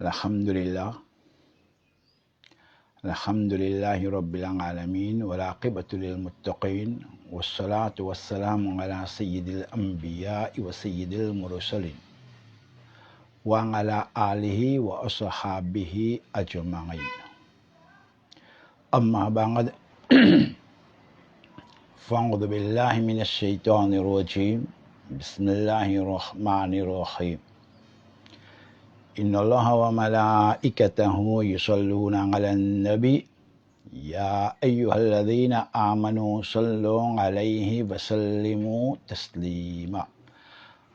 Alhamdulillah. Alhamdulillahi Rabbil Alamin. Walaqibatu lil muttaqin. Wassalatu wassalamu ala sayyidil anbiya wa sayyidil mursalin. Wa ala alihi wa ashabihi ajma'in. Amma ba'd. Fa'udhu billahi minash shaitanir rajim. Bismillahirrahmanirrahim. Inna Allah wa malaikatahu yusalluna ala nabi. Ya ayyuhalladzina amanu sallu alaihi wa sallimu taslima.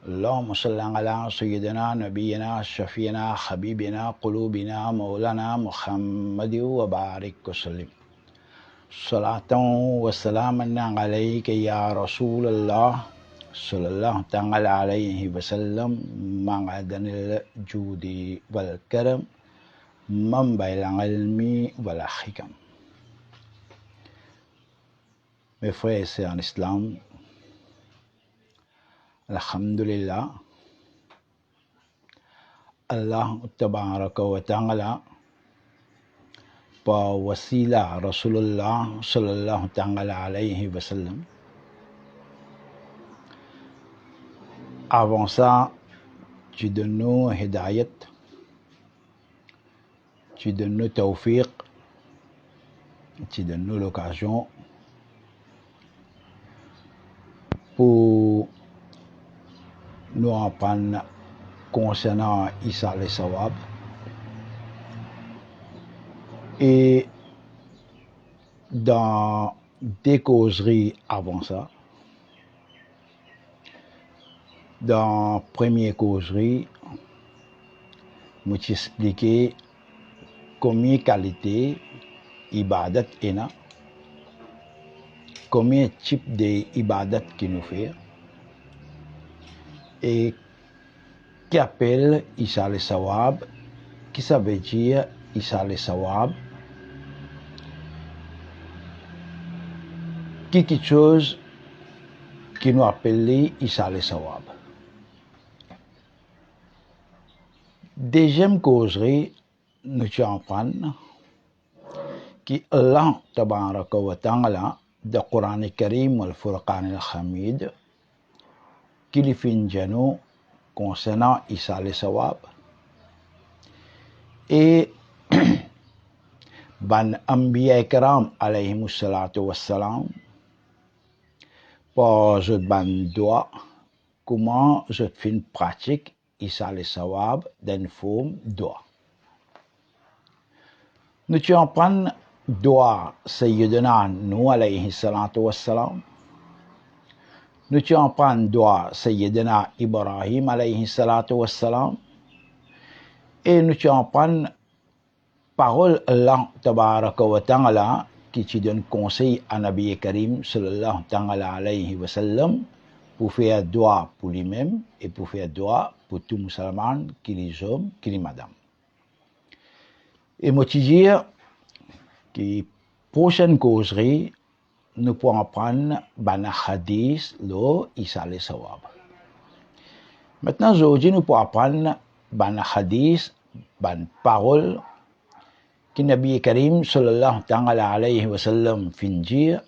Allahumma salli ala sayyidina nabiyyina syafiina habibina qulubina maulana Muhammadin wa barik wa sallim. Salatan wa salaman alayka ya Rasulullah sallallahu ta'ala alaihi wasallam ma'adanil judi wal karam manba'il ilmi wal hikam. Mes frères et sœurs en islam, alhamdulillah, Allah tabaraka wa ta'ala par wasila Rasulullah sallallahu ta'ala alayhi wasallam. Avant ça, tu donnes-nous hidayat, tu donnes-nous tawfiq, tu donnes-nous l'occasion pour nous apprendre concernant Isa al-Sawab. Et dans des causeries avant ça, dans la première causerie, je t'expliquer combien de qualités ibadat est là, combien de types d'ibadat qui nous fait, et qui appelle Isa al-Sawab, qui ça veut dire Isa al-Sawab, quelque chose qui nous appelle Isa al-Sawab. Deuxième causerie, nous apprenons que Allah tabaraka wa ta'ala dans le Coran al-Karim et le Furqan al-Hamid qui lui fait nous concernant Isa al-Sawab et ban Anbiya Ikram alayhimu salatu wassalam par je ban doigt comment je fais une pratique Isa al-Sawab dans une forme doigt. Nous apprenons doigt Sayyidina Nuh alayhi salatu wassalam. Nous apprenons doigt Sayyidina Ibrahim alayhi salatu wassalam. Et nous apprenons parole Allah tabaraka wa ta'ala qui te donne conseil à Nabi Karim sallallahu ta'ala alayhi wa sallam pour faire doigt pour lui-même et pour faire doigt pour tout musulman, qui les hommes, qui les madames. Et moi, je dire que prochaine causerie, nous pourrons apprendre un hadith, le Isa al-Sawab. Maintenant, aujourd'hui, nous pourrons apprendre un hadith, une parole que Nabi Karim sallallahu ta'ala alayhi wa sallam fin dire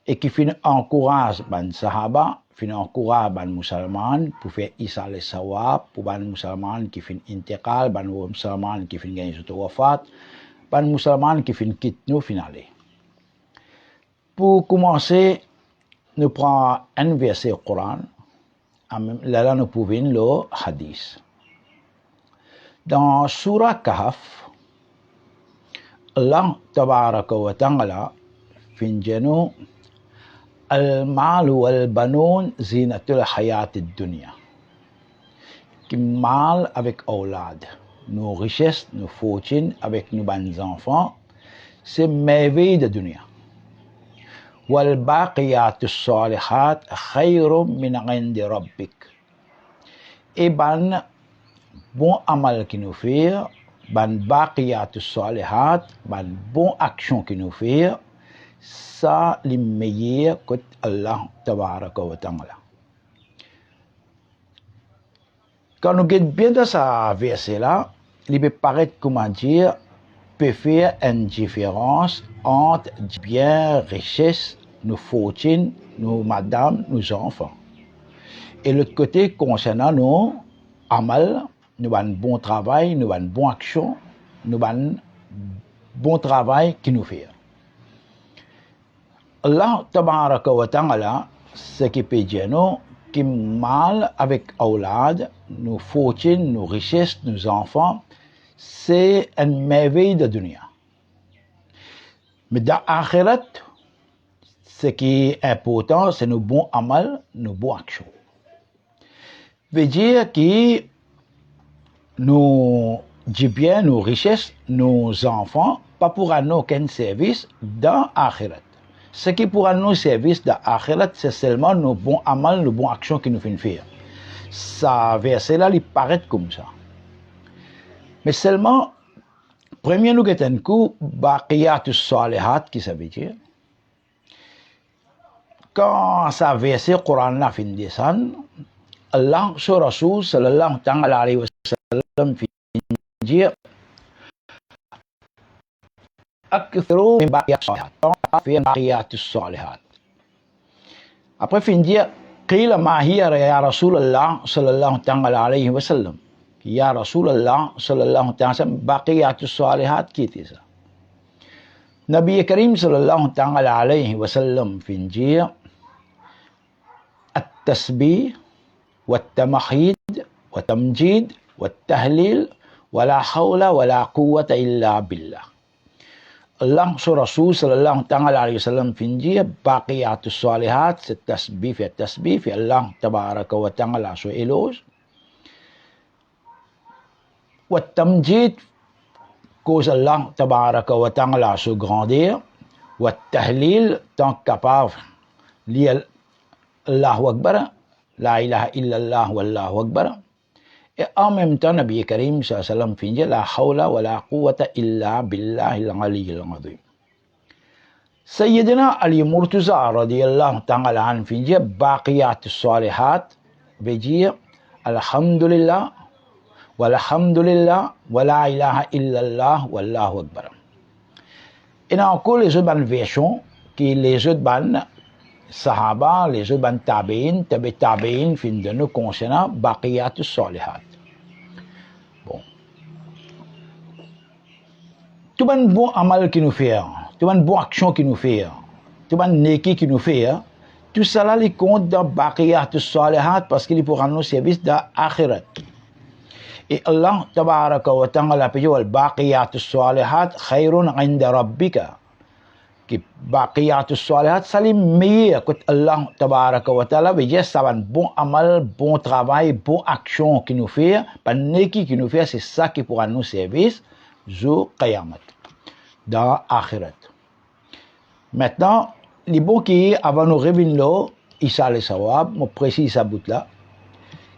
et qui fin encourage les sahaba, fin encourage les musulmans pour faire Isa al-Sawab, pour les musulmans qui fin intiqal, les musulmans qui fin gagner sur wafat, les musulmans qui fin quitte nous finale. Pour commencer, nous prenons un verset du Coran, là nous pouvons le hadith. Dans Surah Kahf, Allah tabaraka wa ta'ala fin janu al-mal wal-banun zinatul hayat ad-dunya. Qui mal avec aulad, nos richesses, nos fortunes avec nos bons enfants, c'est merveille de dunya. Wal-baqiyatus salihat khairum min 'indi rabbik. Et ban bon amal qui nous fait, ban baqiyatus salihat, ban bon action qui nous fait, ça les meilleurs que Allah tabaraka wa ta'ala. Quand nous regardons bien dans ce verset-là, il peut paraître, comment dire, peut faire une différence entre bien, richesse, nos fortunes, nos madames, nos enfants. Et l'autre côté, concernant nos amal, nous avons un bon travail, nous avons une bonne action, nous avons un bon travail qui nous fait. Allah tabaraka wa ta'ala, ce qui peut dire nous, qui mal avec aulad, nos fortunes, nos richesses, nos enfants, c'est une merveille de dunya. Mais dans l'akhirat, ce qui est important, c'est nos bons amal, nos bonnes actions. Veut dire que nos biens, nos richesses, nos enfants, pas pour nous aucun service dans l'akhirat. Ce qui pour nous service dans l'akhirat, c'est seulement nos bons amal, nos bonnes actions qui nous font faire. Ça verset-là, il paraît comme ça. Mais seulement, premier nous avons un coup, baqiyatus salihat, qui ça veut dire. Quand ça verset Coran là fin descend, Allah sur Rasul sallallahu alayhi wa sallam fin dire أكثروا من بقيات الصالحات في بقيات الصالحات. Après fin dire قيل ما هي يا رسول الله صلى الله عليه وسلم. يا رسول الله صلى الله عليه وسلم بقيات الصالحات كيف؟ نبي كريم صلى الله عليه وسلم fin dire التسبيح والتمحيد والتمجيد والتهليل ولا حول ولا قوة إلا بالله. Allah sur Rasul sallallahu alayhi wa sallam fin dire baqiyatus salihat, c'est tasbih fi Allah tabaraka wa ta'ala sur éloge. Wa tamjid, cause Allah tabaraka wa ta'ala sur grandir. Wa tahlil, tant capable lire Allahu Akbar, la ilaha illallah wallahu Akbar. Et en même temps, Nabi Karim sallallahu alayhi wa sallam fin dire la hawla wa la quwwata illa billahi al-aliyyil azim. Sayyidina Ali Murtaza radiyallahu ta'ala an fin dire baqiyatus salihat, veut dire alhamdulillah walhamdulillah wa la ilaha illallah wallahu Akbar. Et encore les autres versions qui les autres Sahaba, les autres tabi'in, tabi'in, fin de nous concernant baqiyatus salihat. Bon. Tout un bon amal qui nous fait, tout un bon action qui nous fait, tout un neki qui nous fait, tout cela les compte dans baqiyatus salihat parce qu'il est pour rendre nos services dans akhirat. Et Allah tabaraka wa ta'ala peut dire baqiyatus salihat khayrun 'inda rabbika. Qui baqiyatus salihat ça les meilleur que Allah tabaraka wa ta'ala veut dire ça va un bon amal, bon travail, bon action qui nous fait, pas neki qui nous fait, c'est ça qui pourra nous servir jour qiyamah dans akhirat. Maintenant les bons qui avant nous revenir là, isa le sawab, mo précise ça bout là.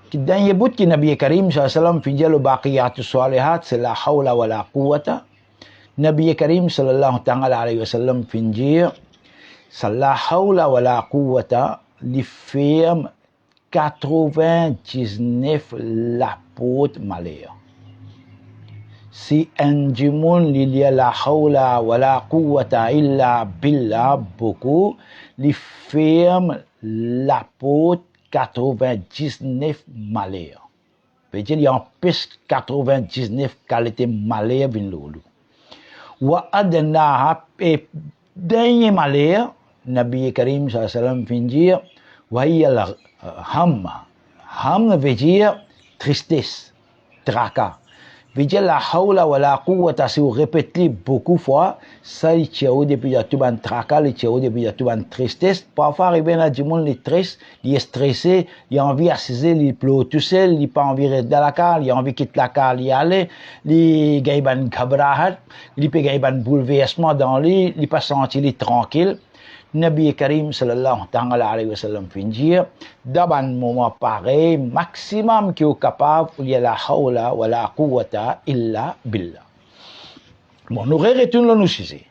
Qui dernier bout qui Nabi Karim sallallahu alayhi wa sallam fi dire le baqiyatus salihat c'est la hawla wa la quwwata. Nabi Karim sallallahu alayhi wa sallam fin dire la hawla wa la quwwata li ferme 99 la porte malheur. Si un jimoun li lia la hawla wa la quwwata illa billah beaucoup li ferme la porte 99 malheur. Veut dire il y a en plus 99 qualités malheur vin lolu. Wa adnaha et dernier malheur Nabi Karim sallallahu alayhi wa sallam fin dire wa hiya ham veut dire tristesse, tracas. Veut dire la hawla wa la quwwata, si vous répétez beaucoup fois ça il tient depuis tout ban tracas, il tient depuis tout ban tristesse. Parfois arriver à du monde il est triste, il est stressé, il a envie d'assiser, il pleure tout seul, il pas envie de rester dans la cale, il a envie de quitter la cale, il aller, il gagne ban ghabrahat, il peut gagner ban bouleversement dans lui, il pas sentir il tranquille. Nabi Karim sallallahu alayhi wa sallam fin dire dans un moment pareil maximum qui est capable il y a la hawla wa la quwwata illa billah. Bon nous retournons nous ici.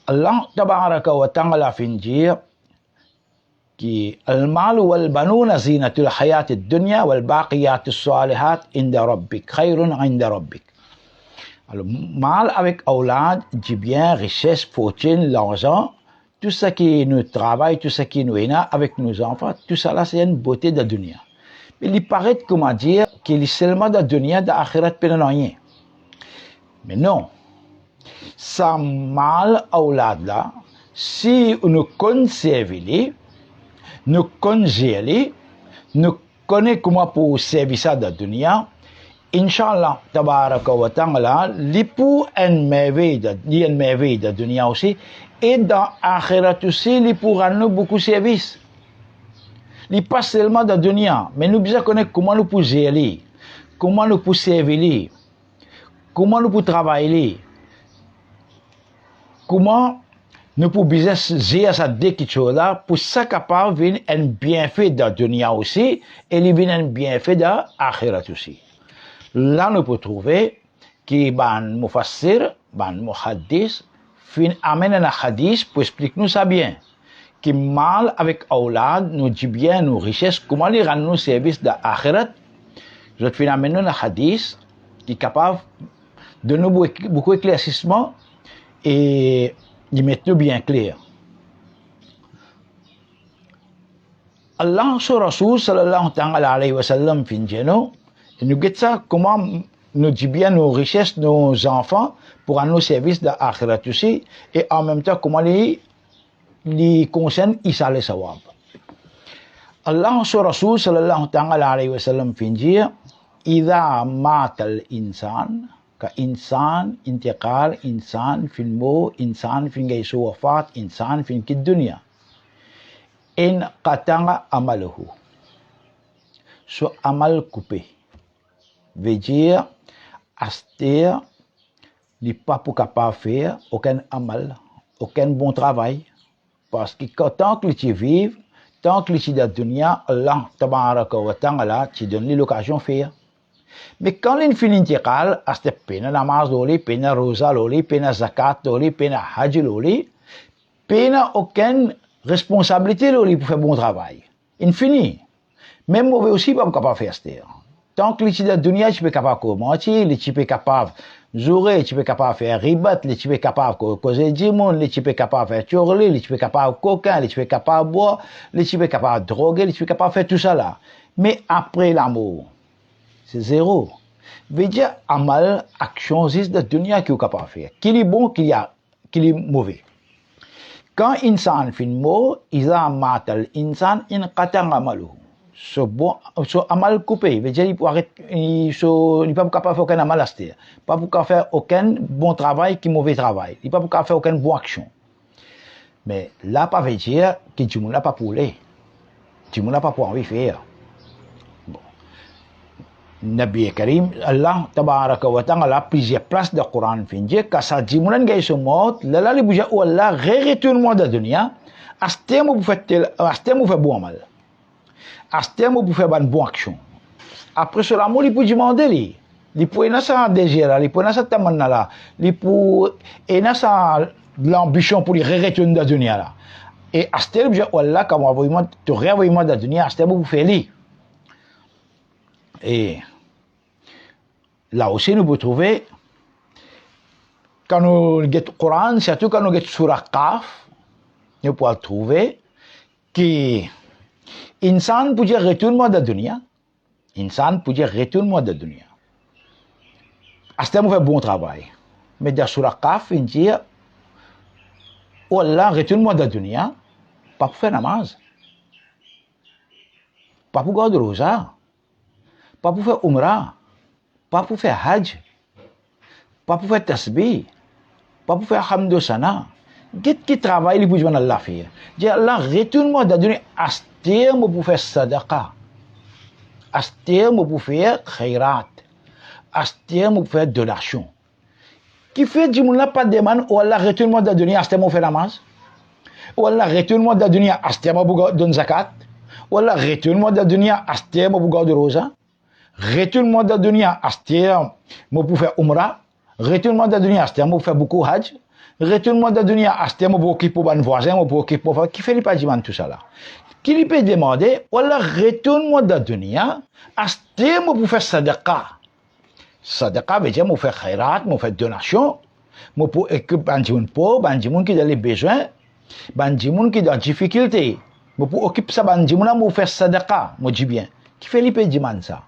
Allah tabaraka wa ta'ala fin dire qui al-mal wal banuna zinatul hayat ad-dunya wal baqiyatus salihat inda rabbik khairun inda rabbik. Alors, mal avec aulad, dit bien, richesse, fortune, l'argent, tout ce qui nous travaille, tout ce qui nous est là avec nos enfants, tout ça là, c'est une beauté de la dunya. Mais il paraît, comment dire, qu'il est seulement de la dunya, de l'akhirat, pénal rien. Mais non. Ça mal aulad là, si nous conservons, nous conservons, nous connaissons comment pour servir ça de la dunya, Inch'Allah, tabaraka wa ta'ala, lipu en merveille de dunya aussi, et dans akhirat aussi, li pour nous beaucoup de services. Li pas seulement de dunya, mais nous besoin connaître comment nous pouvons gérer, comment nous pouvons servir, comment nous pouvons travailler, comment nous pouvons gérer ça dès que tu là, pour ça capable de venir un bienfait de dunya aussi, et li vient un bienfait de akhirat aussi. Là, nous pouvons trouver que ban mufassir, ban muhaddis, fin amène un hadith pour expliquer nous ça bien. Que mal avec aulad, nous dit bien, nos richesses, comment les rendre nos services d'akhirat. Je fin amène un hadith qui est capable de nous beaucoup d'éclaircissement et de mettre nous bien clair. Allah sur Rasul sallallahu alayhi wa sallam fin jeno, nous guette ça comment nous dit bien nos richesses, nos enfants pour nos services d'akhirat aussi et en même temps comment les concerne Isa le sawab. Allah sur Rasul sallallahu alayhi wa sallam fin dire إذا مات الإنسان كإنسان انتقال إنسان في المو إنسان في جيش وفاة إنسان في الدنيا إن قطع عمله سو عمل coupé veut dire Astir n'est pas pour capable faire aucun amal, aucun bon travail. Parce que tant que tu vives, tant que tu es dans la dunya, Allah tabaraka wa ta'ala te donne l'occasion de faire. Mais quand il finit d'intiqal, Astir pena namaz loli, pena roza loli, pena zakat loli, pena hajj loli, pena aucune responsabilité loli pour faire bon travail. Il finit. Même mauvais aussi pas capable de faire Astir. Tant que tu es dans la dunya, tu es capable de mentir, tu es capable de jouer, tu es capable de faire ribat, tu es capable de causer du monde, tu es capable de faire chorler, tu es capable de coquin, tu es capable de boire, tu es capable de droguer, tu es capable de faire tout ça là. Mais après l'amour, c'est zéro. Veut dire, amal, action, c'est de la dunya qui est capable de faire. Qui est bon, qui est mauvais. Quand insan fin mot, iza matal insan in qatan amalu. So amal coupé, veut dire il n'est pas capable de faire aucun amal astir, pas capable de faire aucun bon travail qui mauvais travail, il n'est pas capable de faire aucune bonne action. Mais là, pas veut dire que tu ne l'as pas pour aller, tu ne l'as pas pour envie de faire. Bon. Nabi Karim, Allah tabaraka wa ta'ala plusieurs places de Coran fin dire que ça dit mon gars se mort, là les bouger ou Allah retourne-moi de dunya, astir vous fait bon amal. Astem pour faire une bonne action. Après cela, il peut demander, il peut avoir ça désir, il peut avoir ça tamanna là, il peut avoir ça l'ambition pour retourner dans la dunya là. Et Astem, je Allah, comme envoyement, tu réenvoiement dans la dunya, Astem pour faire lui. Et là aussi, nous pouvons trouver, quand nous avons le Coran, surtout quand nous avons le Surah Qaf, nous pouvons trouver que Insan peut dire retourne-moi de la dunya. Insan peut dire retourne-moi de la dunya. Astem fait bon travail. Mais dans Surah Qaf, il dit oh Allah, retourne-moi de la dunya. Pas pour faire namaz. Pas pour garder rosa. Pas pour faire umrah. Pas pour faire hajj. Pas pour faire tasbih. Pas pour faire hamd sana. Qu'est-ce qui travaille pour jouer Allah faire? Dis Allah, retourne-moi de la dunya. Astir pour faire sadaqa. Astir pour faire khairat. Astir pour faire donation. Qui fait du monde là pas de demande, ou Allah retourne-moi de la dunya, astir pour faire namaz. Ou Allah retourne-moi de la dunya, astir pour donner zakat. Ou Allah retourne-moi de la dunya, astir pour garder rosa. Retourne-moi de la dunya, astir pour faire umrah. Retourne-moi de la dunya, astir pour faire beaucoup hajj. Retourne-moi de la dunya, astir pour occuper pour un voisin, pour occuper pour qui fait les pas de tout ça là. Qui lui peut demander, voilà, retourne-moi de la dunya, astir pour faire sadaqa. Sadaqa veut dire moi faire khairat, moi faire donation, moi pour équiper banjimoun pauvre, banjimoun qui a les besoins, banjimoun qui a des difficultés. Moi pour occuper ça banjimoun là, moi faire sadaqa, moi dis bien. Qui fait l'ipé diman ça?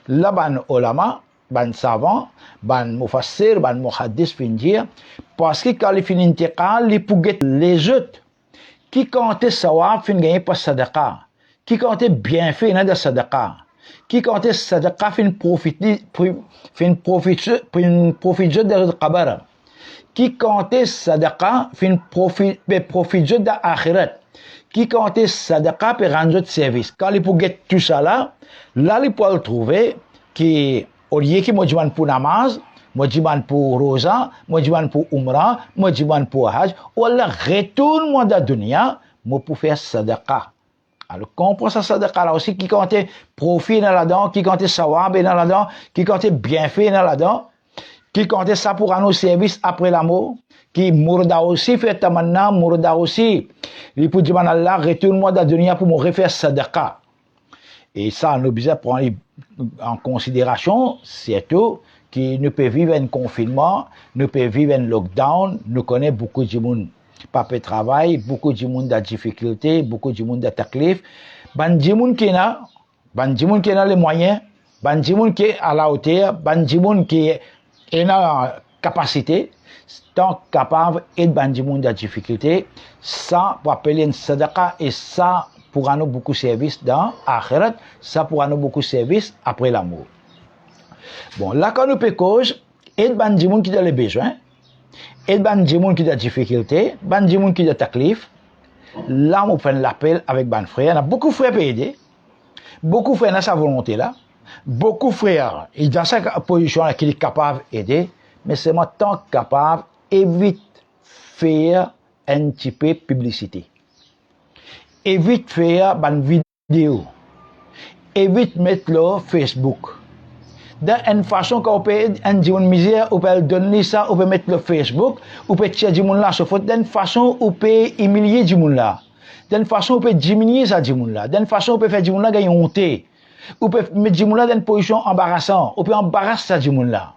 Là ban ulama, ban savant, ban mufassir, ban muhaddis fin dire parce que quand il finit intiqal, il pour les autres qui comptait sawab fin gagner par sadaqa, qui comptait bienfait dans la sadaqa. Qui comptait sadaqa fin profiter de la qabara, qui comptait sadaqa fin profiter de l'akhirat, qui comptait sadaqa pour rendre service. Quand il pour get tout ça là il peut le trouver qui au lieu qui moi demande pour namaz, moi demande pour roza, moi demande pour umrah, moi demande pour hajj, ou alors retourne-moi dans la dunya, moi pour faire sadaqa. Alors, comprends ça sadaqa là aussi, qui comptait profit dans là-dedans, qui comptait sawab dans là-dedans, qui comptait bienfait dans là-dedans, qui comptait ça pour un service après la mort, qui mourda aussi fait tamanna, mourda aussi. Il peut dire, Allah, retourne-moi dans la dunya pour me refaire sadaqa. Et ça, on a besoin de prendre en considération, surtout, qui ne peut vivre un confinement, ne peut vivre un lockdown, nous connaît beaucoup de monde. Pas de travail, beaucoup de monde a difficulté, beaucoup de monde a taklif. Ban de monde qui a les moyens, ban de monde qui est à la hauteur, ban de monde qui est la capacité, tant capable et ban de monde a difficulté, ça pour appeler une sadaqa et ça pour nous beaucoup de services dans l'akhirat, ça pour nous beaucoup de services après la mort. Bon, là quand nous pécons, et ban de monde qui a les besoins, et ban de monde qui a des difficultés, ban de monde qui a taklif, là on fait l'appel avec ban frère, il y a beaucoup de frères pour aider, beaucoup de frères dans sa volonté là, beaucoup de frères, et dans sa position là qu'il est capable d'aider, mais c'est moi tant capable, évite faire un petit peu de publicité, évite faire ban vidéo, évite mettre le Facebook. D'une façon qu'on peut une misère, on peut donner ça, on peut mettre le Facebook, on peut tirer du monde là, sauf d'une façon on peut humilier du monde là, d'une façon on peut diminuer ça du monde là, d'une façon on peut faire du monde là gagner honte, on peut mettre du monde là dans une position embarrassante, on peut embarrasser ça du monde là.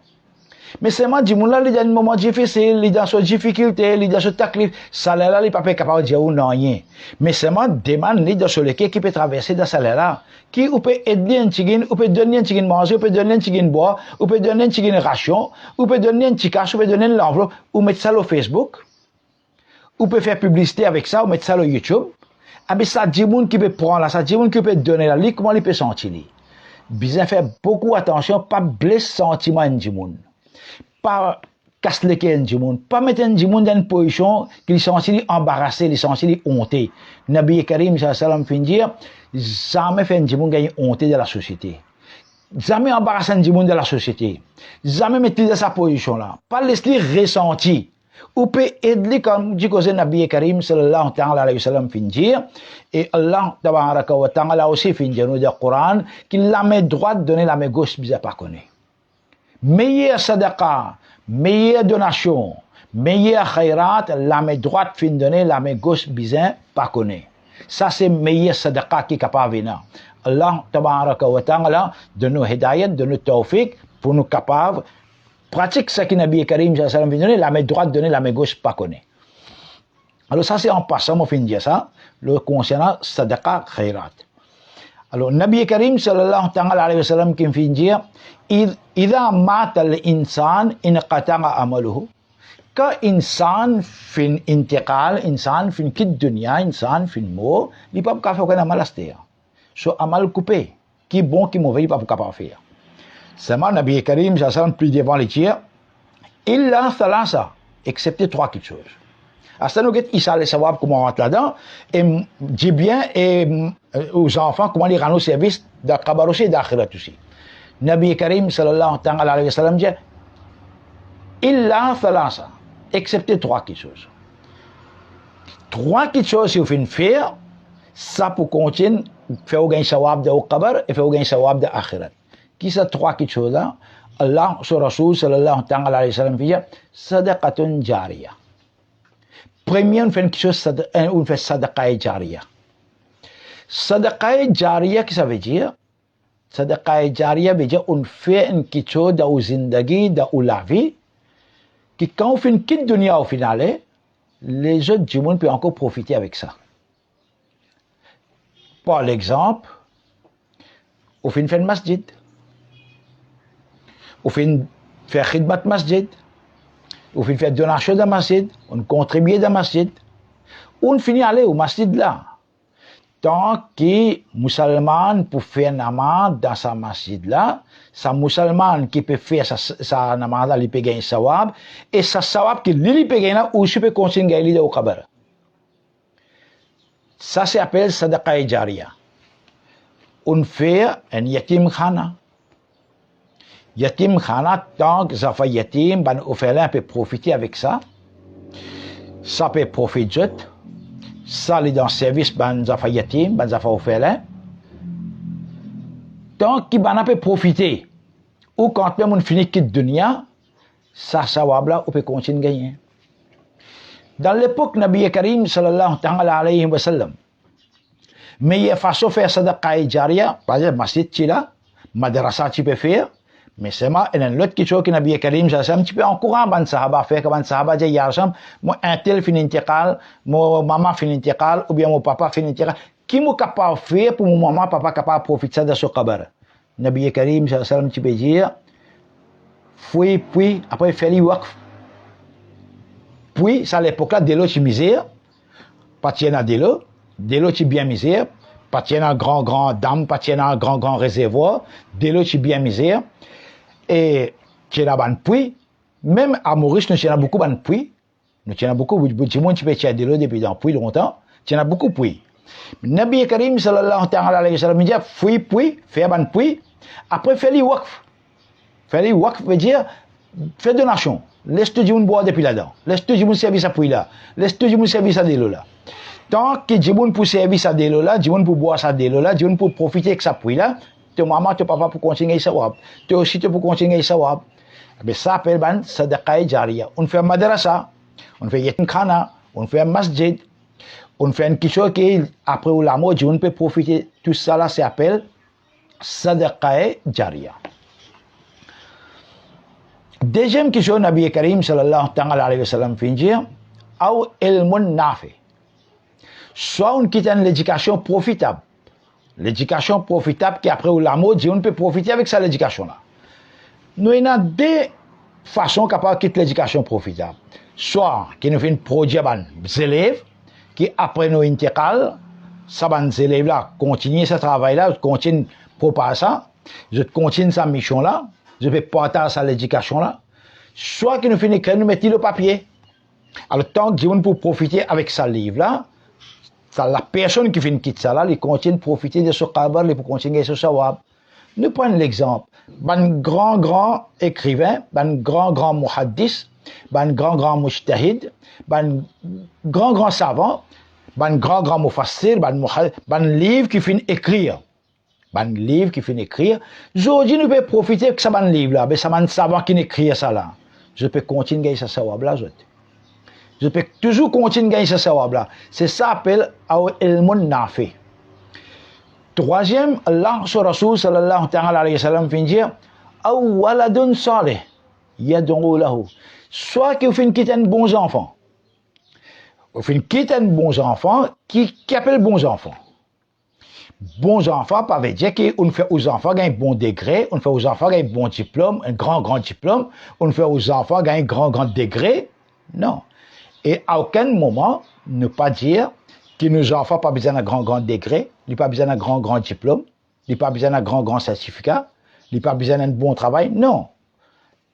Mais c'est moi du monde là, il y a un moment difficile, il y a une difficulté, il y a un taklif, ça là, il n'est pas capable de dire ou non rien. Mais c'est moi demande les dans lequel qui peut traverser dans ça là, qui ou peut aider un tigin, ou peut donner un tigin manger, ou peut donner un tigin boire, ou peut donner un tigin ration, ou peut donner un petit cash, ou peut donner l'enveloppe, ou mettre ça sur Facebook, ou peut faire publicité avec ça, ou mettre ça sur YouTube. Ah mais ça dit monde qui peut prendre là, ça dit monde qui peut donner la comment il peut sentir. Bien faire beaucoup attention, pas blesser sentiment du monde. Pas casser les cœurs du monde, pas mettre du monde dans une position qu'il sentit embarrassé, il sentit honté. Nabi Karim sallam fin dire, jamais faire du monde gagner honté dans la société. Jamais embarrasser du monde dans la société. Jamais mettre dans sa position là. Pas laisser ressentir. Ou peut aider comme dit que Nabi Karim sallallahu alayhi wa sallam fin dire, et Allah tabaraka wa ta'ala aussi fin dire dans le Coran, qu'il la main droite donne la main gauche bizarre pas connaît. Meilleure sadaqa, meilleure donation, meilleure khairat, la main droite fin donner, la main gauche bizarre pas connaît. Ça c'est meilleure sadaqa qui est capable de venir. Allah tabaraka wa ta'ala de nous hidayat, de nous tawfiq pour nous capables pratique ce que Nabi Karim sallam fin donner, la main droite donner, la main gauche pas connaît. Alors ça c'est en passant, moi fin dire ça, le concernant sadaqa khairat. Alors Nabi Karim sallallahu alayhi wa sallam qui fin dire إذا مات الإنسان انقطع عمله كإنسان في انتقال إنسان في الدنيا إنسان في الموت il peut pas faire aucun amal astéa so amal coupé qui bon qui mauvais il peut pas faire c'est moi Nabi Karim sallallahu plus devant les tiers illa thalasa excepté trois petites choses à ça nous get il allait savoir comment on rentre là-dedans et dit bien et aux enfants comment les rendre service de kabar aussi d'akhirat aussi. Nabi Karim sallallahu alayhi wa sallam dit illa thalasa excepté trois petites choses. Trois petites choses si vous faites faire ça pour continuer faire gagner sawab de kabar et faire gagner sawab de akhirat. Qui sont trois petites choses là? Allah sur Rasul sallallahu alayhi wa sallam dit sadaqatun jariyah. Premier on fait quelque chose on fait sadaqa jariya. Sadaqa jariya qui ça veut dire Sadaqah jariyah veut dire on fait une chose dans zindagi, dans la vie, qui quand on fait une quitte dunya au final, les autres du monde peuvent encore profiter avec ça. Par l'exemple, on fait une masjid, on fait une khidmat masjid, on fait une donation dans masjid, on contribue dans masjid, on finit aller au masjid là. Tant que musulman pour faire namaz dans sa masjid là, sa musulman qui peut faire sa namaz là, il peut gagner sawab, et sa sawab qui lui peut gagner là, aussi peut continuer à gagner au kabar. Ça s'appelle sadaqah jariyah. On fait un yatim khana. Yatim khana, tant que ça fait yatim, ben orphelin peut profiter avec ça. Ça peut profiter. Ça, est dans le service, ben, ça fait yatim, ben, ça fait orphelin. Tant qu'il peut profiter, ou quand même on finit quitte dunya, ça, sawab là, on peut continuer à gagner. Dans l'époque, Nabi Karim, sallallahu alayhi wa sallam, meilleure façon de faire sadaqah jariyah, par exemple, masjid, madrasa, tu peux faire, mais c'est moi, et l'autre qui chose que Nabi Karim, tu peux encourager ban sahaba faire que ban sahaba dit yarjam, moi un tel fin intégrale, mon maman fin intégrale ou bien mon papa fin intégrale, qui m'a capable faire pour mon maman papa capable profiter de ce kabar. Nabi Karim sallam tu peux dire puis après faire les waqf. Puis ça à l'époque là de l'eau tu misère, pas tiens à de l'eau tu bien misère, pas tiens à grand dame, pas tiens à grand réservoir, de l'eau tu bien misère. Et tu as un puits, même à Maurice, nous avons beaucoup de puits. Nous avons beaucoup de monde qui peut tirer de l'eau depuis un puits longtemps. Tu as beaucoup de puits. Nabi Karim sallallahu alayhi wa sallam dit puits, faire un puits. Après, faire les waqf. Faire les waqf veut dire faire donation. Laisse tout le monde boire depuis là-dedans. Laisse tout le monde servir à puits là. Laisse tout le monde servir à de l'eau là. Tant que le monde peut servir à de l'eau là, le monde peut boire à de l'eau là, le monde peut profiter de sa puits là. Te maman, te papa pour continuer sawab. Te aussi te pour continuer sawab. Mais ça s'appelle ban sadaqah jariyah. On fait madrasa, on fait yatim khana, on fait masjid, on fait une chose qui après ou la mort, on peut profiter. Tout ça là s'appelle sadaqah jariyah. Deuxième question, Nabi Karim sallallahu alayhi wa sallam fait dire, ou ilmun nafi. Soit on quitte une éducation profitable. L'éducation profitable qui après ou la mode, on peut profiter avec ça l'éducation là. Nous avons deux façons capables de quitter l'éducation profitable. Soit qui nous fait une projet des élèves qui après nous intégral, ça les élèves là continuer ce travail là, continuer préparer ça, je continue sa mission là, je vais partager ça l'éducation là. Soit qui nous fait écrire nous mettre le papier. Alors tant que on peut profiter avec ça livre là. La personne qui fait une quitte ça là, il continue de profiter de ce kabar, il peut continuer ce sawab. Nous prenons l'exemple. Un grand écrivain, un grand muhaddis, un grand mujtahid, un grand savant, un grand mufassir, un livre qui finit écrire. Un livre qui finit écrire. Aujourd'hui, nous pouvons profiter de ce livre là, mais c'est un savant qui écrit ça là. Je peux continuer ce sawab là, je peux toujours continuer à gagner ce sawab là. C'est ça appelle ilmun nafi. Troisième, Allah sur Rasul sallallahu alayhi wa sallam fait dire ou waladun salih yad'u lahu. Soit qu'il fait quitter un bon enfant. Il fait quitter un bon enfant qui appelle bons enfants. Bons enfants, ça veut dire qu'on fait aux enfants gagner un bon degré, on fait aux enfants gagner un bon diplôme, un grand diplôme, on fait aux enfants gagner un grand degré. Non. Et à aucun moment, ne pas dire que nos enfants n'ont pas besoin d'un grand degré, ils n'ont pas besoin d'un grand diplôme, ils n'ont pas besoin d'un grand certificat, ils n'ont pas besoin d'un bon travail. Non.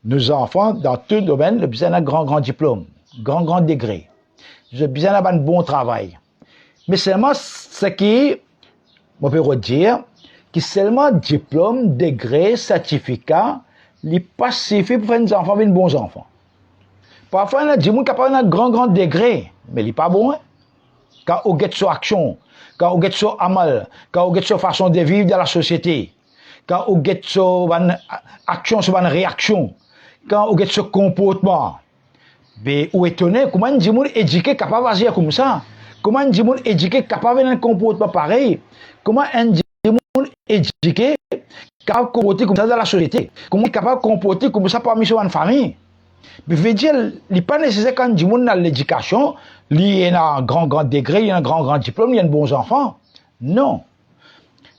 Nos enfants, dans tout domaine, ils ont besoin d'un grand diplôme, grand degré. Ils ont besoin d'un bon travail. Mais seulement ce qui, on peut dire, que seulement diplôme, degré, certificat, n'est pas suffisant pour faire des enfants des bons enfants. Parfois, il y a des gens qui ont un grand degré, mais il n'est pas bon. Quand on get sur action, quand on get sur amal, quand on get sur façon de vivre dans la société, quand on get sur action, sur une réaction, quand on get sur comportement, mais on est étonné comment un gens éduqué capable d'agir comme ça, comment un gens éduqué capable d'un comportement pareil, comment un éduqué, capable de comporter comme ça dans la société. Comment capable de comporter comme ça parmi son famille. Mais veut dire, il n'est pas nécessaire quand du monde dans l'éducation, il y a un grand degré, il y a un grand diplôme, il y a de bons enfants. Non.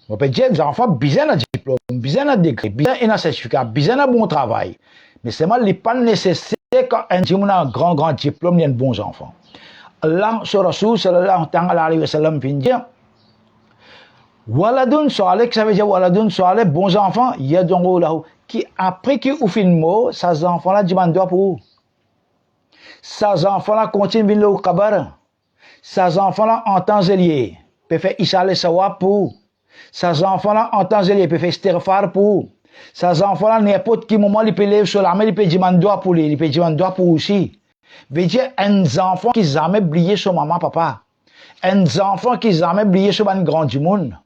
On peut dire, les enfants, besoin d'un diplôme, besoin d'un degré, besoin d'un certificat, besoin d'un bon travail. Mais seulement, il n'est pas nécessaire quand un grand diplôme, il y a de bons enfants. Allah, sur Rasul, sallallahu alayhi wa sallam, vient dire, Waladun saleh, ça veut dire Waladun saleh, bons enfants, yadongo lahu, qui après qu'ils ouvrent le mot, ces enfants-là demandent pour vous. Ces enfants-là continuent de venir au kabar. Ces enfants-là en temps zélier, peuvent faire Issa le sawab pour vous. Ces enfants-là en temps zélier, peuvent faire istighfar pour vous. Ces enfants-là, n'importe quel moment, ils peuvent lever sur la main, ils peuvent demander pour lui, ils peuvent demander pour vous aussi. Veut dire, un enfant qui n'a jamais oublié son maman, papa. Un enfant qui n'a jamais oublié son grand du monde.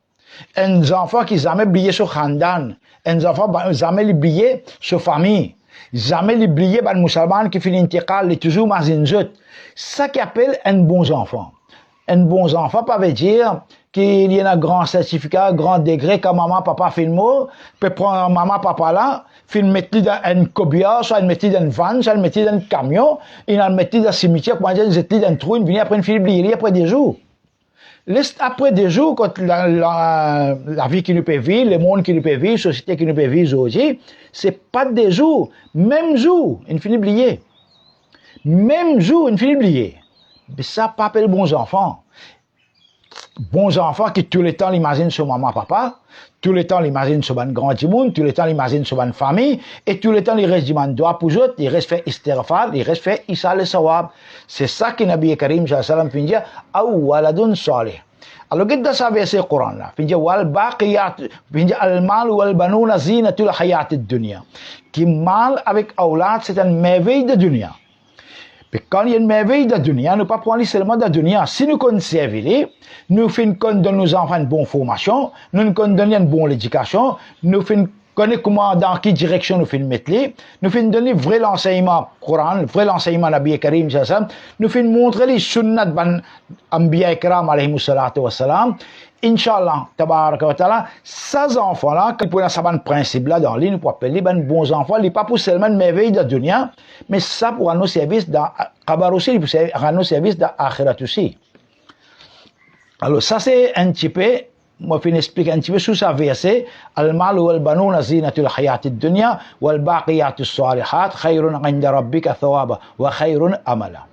Un enfant qui n'a jamais oublié son khandan. Un enfant qui n'a jamais oublié sa famille. Jamais oublié les musulmans qui finissent intiqal, les toujours mazinzut. Ça qui appelle un bon enfant. Un bon enfant, ça veut dire qu'il y a un grand certificat, un grand degré, quand maman, papa fait le mot, peut prendre maman, papa là, fait le mettre dans un cobia, soit le mettre dans une van, soit le mettre dans un camion, il le mettre dans un cimetière, pour dire, il était dans un trou, il vient après une fille, après des jours. Après des jours, quand la vie qui nous peut vivre, le monde qui nous peut vivre, la société qui nous peut vivre aujourd'hui, c'est pas des jours. Même jour, il finit oublier. Même jour, il finit oublier. Mais ça, pas appelle bons enfants. Bons enfants qui tout le temps l'imaginent sur maman, papa, tout le temps l'imaginent sur un grand monde, tout le temps l'imaginent sur une famille, et tout le temps ils restent demandent doigt pour eux, ils restent fait istighfar, ils restent fait Issa le sawab. C'est ça que Nabi Karim sallallahu alayhi wa sallam finit dire, ou waladun salih. Alors, qu'est-ce que ça veut dire le Coran là? Finit dire, wal baqiyat, finit dire, al mal wal banuna zinatul hayat ad-dunya. Qui mal avec aulad, c'est une merveille de dunya. Mais quand il y a une merveille de la dunya, nous ne pas prendre seulement de la dunya. Si nous conservons, nous faisons donner nos enfants une bonne formation, nous donnons une bonne éducation, nous faisons connaître comment, dans quelle direction nous faisons mettre les, nous faisons donner vrai l'enseignement Coran, vrai l'enseignement Nabi Karim, nous faisons montrer les sunnat ban Anbiya Ikram alayhi salatu wa salam. Inch'Allah, tabaraka wa ta'ala, ces enfants-là, quand ils prennent ce principe-là dans l'île, nous pouvons appeler les bons enfants, ils ne pas pour seulement une merveille de la dunya, mais ça pour nos services dans Kabar aussi, pour nos services dans Akhirat aussi. Alors, ça c'est un petit peu, moi je vais expliquer un petit peu sur ce verset, Al-mal wal banuna zinatul hayatid dunya, wal baqiyatus salihat, khayrun inda rabbika thawaba, wa khayrun amala.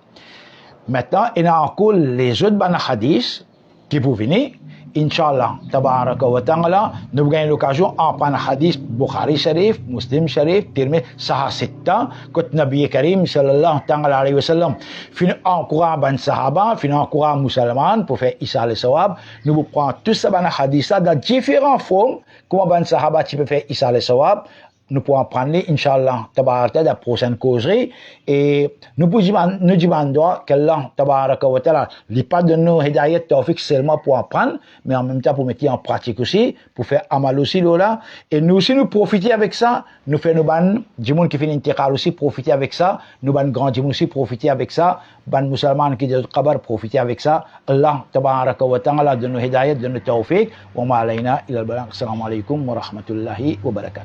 Maintenant, il y a encore les autres hadiths qui peuvent venir. Inch'Allah, tabaraka wa ta'ala, nous avons l'occasion en parlant hadith Bukhari Sharif, Muslim Sharif, Tirmidhi, Sahih Sitta, que Nabi Karim sallallahu alayhi wa sallam, fin encourage ban sahaba, fin encourage musulmans pour faire Issa le sawab. Nous prenons tous ces hadiths dans différentes formes, comment ban sahaba tu peux faire Issa le sawab. Nous pourrons prendre, Inch'Allah, tabaraka la prochaine causerie, et nous demandons qu'Allah, tabaraka wa ta'ala, n'est pas de nous hidayat tawfiq seulement pour apprendre, mais en même temps pour mettre en pratique aussi, pour faire amal aussi là, et nous aussi nous profiter avec ça, nous faisons ban, du monde qui fait l'intégrale aussi profiter avec ça, nous ban grand du monde aussi profiter avec ça, ban musulmans qui dit qabar profiter avec ça, Allah, tabaraka wa ta'ala, de nous hidayat, de nous tawfiq, wa ma alayna ila al-balagh. Assalamu alaikum wa rahmatullahi wa barakatuh.